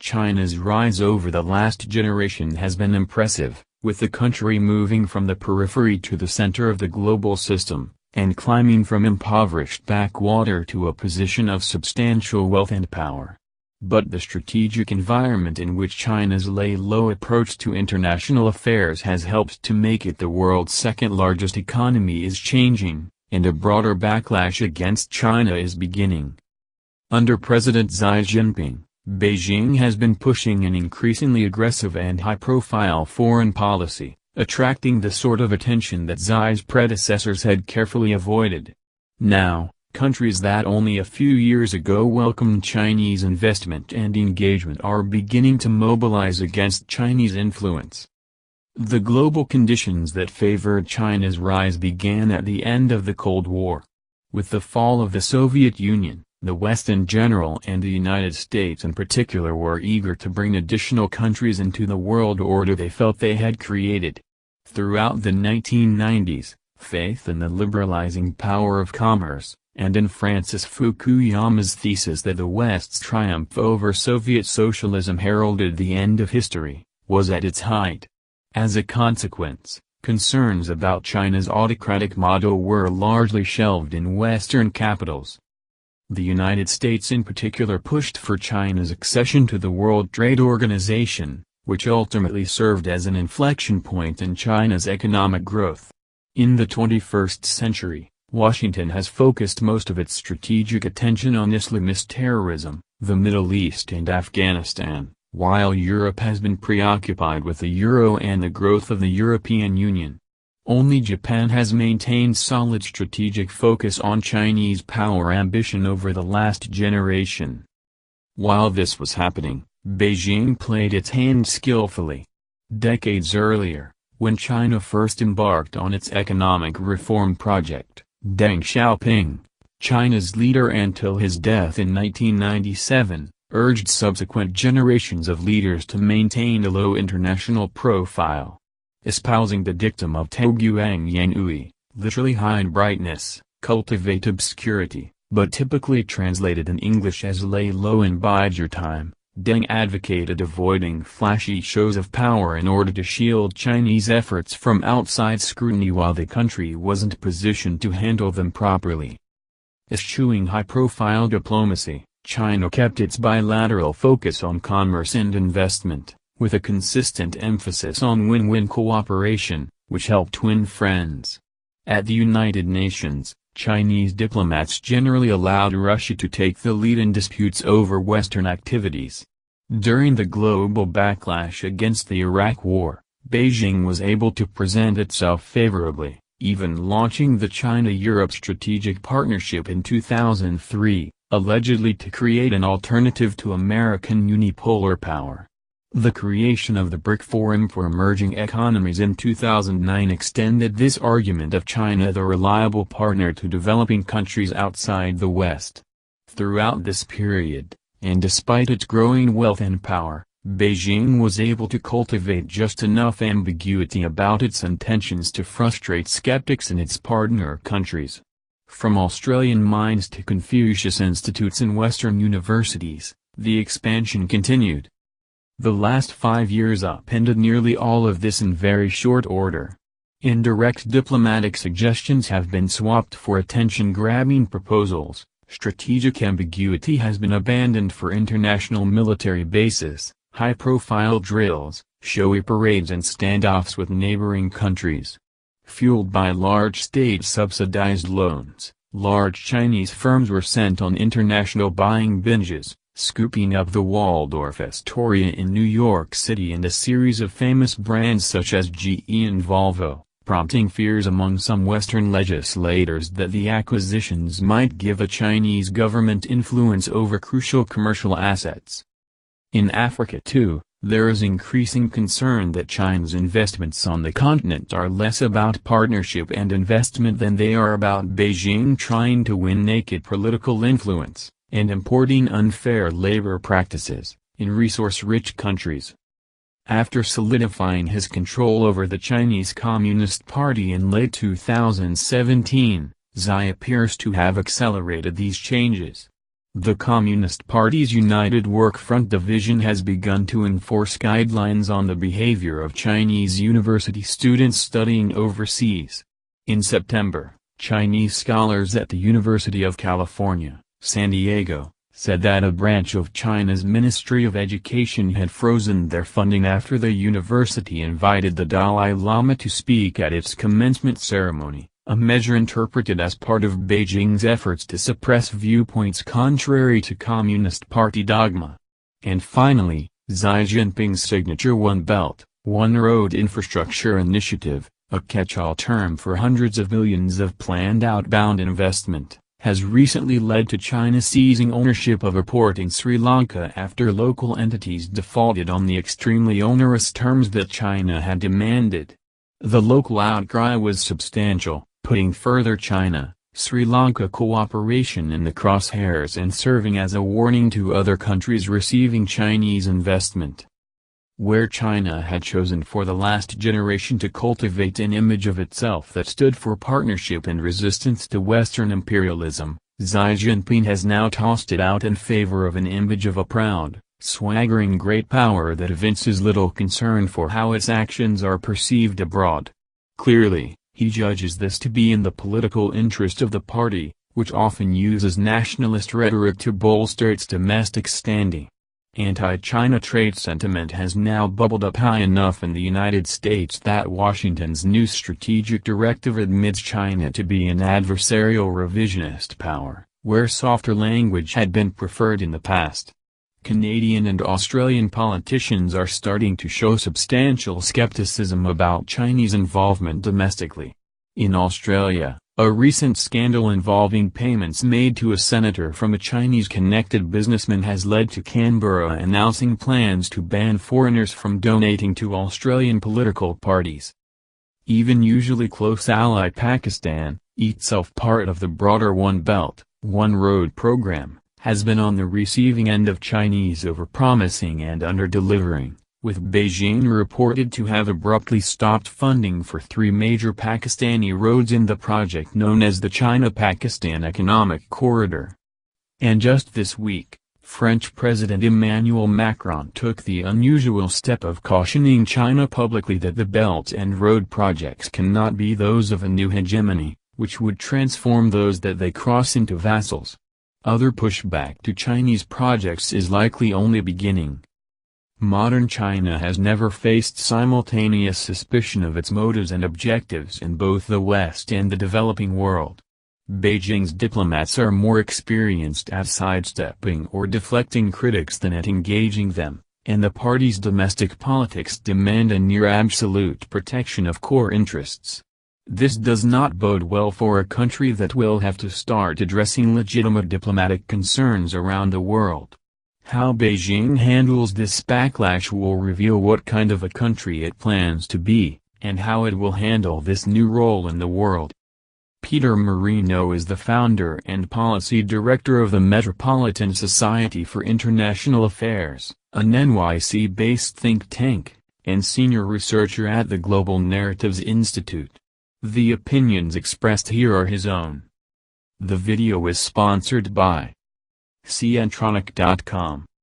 China's rise over the last generation has been impressive, with the country moving from the periphery to the center of the global system, and climbing from impoverished backwater to a position of substantial wealth and power. But the strategic environment in which China's lay-low approach to international affairs has helped to make it the world's second-largest economy is changing, and a broader backlash against China is beginning. Under President Xi Jinping, Beijing has been pushing an increasingly aggressive and high-profile foreign policy, attracting the sort of attention that Xi's predecessors had carefully avoided. Now, countries that only a few years ago welcomed Chinese investment and engagement are beginning to mobilize against Chinese influence. The global conditions that favored China's rise began at the end of the Cold War. With the fall of the Soviet Union, the West in general and the United States in particular were eager to bring additional countries into the world order they felt they had created. Throughout the 1990s, faith in the liberalizing power of commerce, and in Francis Fukuyama's thesis that the West's triumph over Soviet socialism heralded the end of history, was at its height. As a consequence, concerns about China's autocratic model were largely shelved in Western capitals. The United States in particular pushed for China's accession to the World Trade Organization, which ultimately served as an inflection point in China's economic growth. In the 21st century, Washington has focused most of its strategic attention on Islamist terrorism, the Middle East and Afghanistan, while Europe has been preoccupied with the euro and the growth of the European Union. Only Japan has maintained solid strategic focus on Chinese power ambition over the last generation. While this was happening, Beijing played its hand skillfully. Decades earlier, when China first embarked on its economic reform project, Deng Xiaoping, China's leader until his death in 1997, urged subsequent generations of leaders to maintain a low international profile. Espousing the dictum of Toguang Yanui, literally hide brightness, cultivate obscurity, but typically translated in English as lay low and bide your time, Deng advocated avoiding flashy shows of power in order to shield Chinese efforts from outside scrutiny while the country wasn't positioned to handle them properly. Eschewing high-profile diplomacy, China kept its bilateral focus on commerce and investment, with a consistent emphasis on win-win cooperation, which helped twin friends. At the United Nations, Chinese diplomats generally allowed Russia to take the lead in disputes over Western activities. During the global backlash against the Iraq War, Beijing was able to present itself favorably, even launching the China-Europe Strategic Partnership in 2003, allegedly to create an alternative to American unipolar power. The creation of the BRIC Forum for Emerging Economies in 2009 extended this argument of China the reliable partner to developing countries outside the West. Throughout this period, and despite its growing wealth and power, Beijing was able to cultivate just enough ambiguity about its intentions to frustrate skeptics in its partner countries. From Australian mines to Confucius Institutes in Western universities, the expansion continued. The last 5 years upended nearly all of this in very short order. Indirect diplomatic suggestions have been swapped for attention-grabbing proposals, strategic ambiguity has been abandoned for international military bases, high-profile drills, showy parades and standoffs with neighboring countries. Fueled by large state-subsidized loans, large Chinese firms were sent on international buying binges, scooping up the Waldorf Astoria in New York City and a series of famous brands such as GE and Volvo, prompting fears among some Western legislators that the acquisitions might give a Chinese government influence over crucial commercial assets. In Africa too, there is increasing concern that China's investments on the continent are less about partnership and investment than they are about Beijing trying to win naked political influence, and importing unfair labor practices, in resource-rich countries. After solidifying his control over the Chinese Communist Party in late 2017, Xi appears to have accelerated these changes. The Communist Party's United Work Front division has begun to enforce guidelines on the behavior of Chinese university students studying overseas. In September, Chinese scholars at the University of California, San Diego, said that a branch of China's Ministry of Education had frozen their funding after the university invited the Dalai Lama to speak at its commencement ceremony, a measure interpreted as part of Beijing's efforts to suppress viewpoints contrary to Communist Party dogma. And finally, Xi Jinping's signature One Belt, One Road infrastructure initiative, a catch-all term for hundreds of millions of planned outbound investment, has recently led to China seizing ownership of a port in Sri Lanka after local entities defaulted on the extremely onerous terms that China had demanded. The local outcry was substantial, putting further China-Sri Lanka cooperation in the crosshairs and serving as a warning to other countries receiving Chinese investment. Where China had chosen for the last generation to cultivate an image of itself that stood for partnership and resistance to Western imperialism, Xi Jinping has now tossed it out in favor of an image of a proud, swaggering great power that evinces little concern for how its actions are perceived abroad. Clearly, he judges this to be in the political interest of the party, which often uses nationalist rhetoric to bolster its domestic standing. Anti-China trade sentiment has now bubbled up high enough in the United States that Washington's new strategic directive admits China to be an adversarial revisionist power, where softer language had been preferred in the past. Canadian and Australian politicians are starting to show substantial skepticism about Chinese involvement domestically. In Australia, a recent scandal involving payments made to a senator from a Chinese-connected businessman has led to Canberra announcing plans to ban foreigners from donating to Australian political parties. Even usually close ally Pakistan, itself part of the broader One Belt, One Road program, has been on the receiving end of Chinese overpromising and under-delivering, with Beijing reported to have abruptly stopped funding for 3 major Pakistani roads in the project known as the China-Pakistan Economic Corridor. And just this week, French President Emmanuel Macron took the unusual step of cautioning China publicly that the Belt and Road projects cannot be those of a new hegemony, which would transform those that they cross into vassals. Other pushback to Chinese projects is likely only beginning. Modern China has never faced simultaneous suspicion of its motives and objectives in both the West and the developing world. Beijing's diplomats are more experienced at sidestepping or deflecting critics than at engaging them, and the party's domestic politics demand a near-absolute protection of core interests. This does not bode well for a country that will have to start addressing legitimate diplomatic concerns around the world. How Beijing handles this backlash will reveal what kind of a country it plans to be, and how it will handle this new role in the world. Peter Marino is the founder and policy director of the Metropolitan Society for International Affairs, an NYC-based think tank, and senior researcher at the Global Narratives Institute. The opinions expressed here are his own. The video is sponsored by Centronic.com.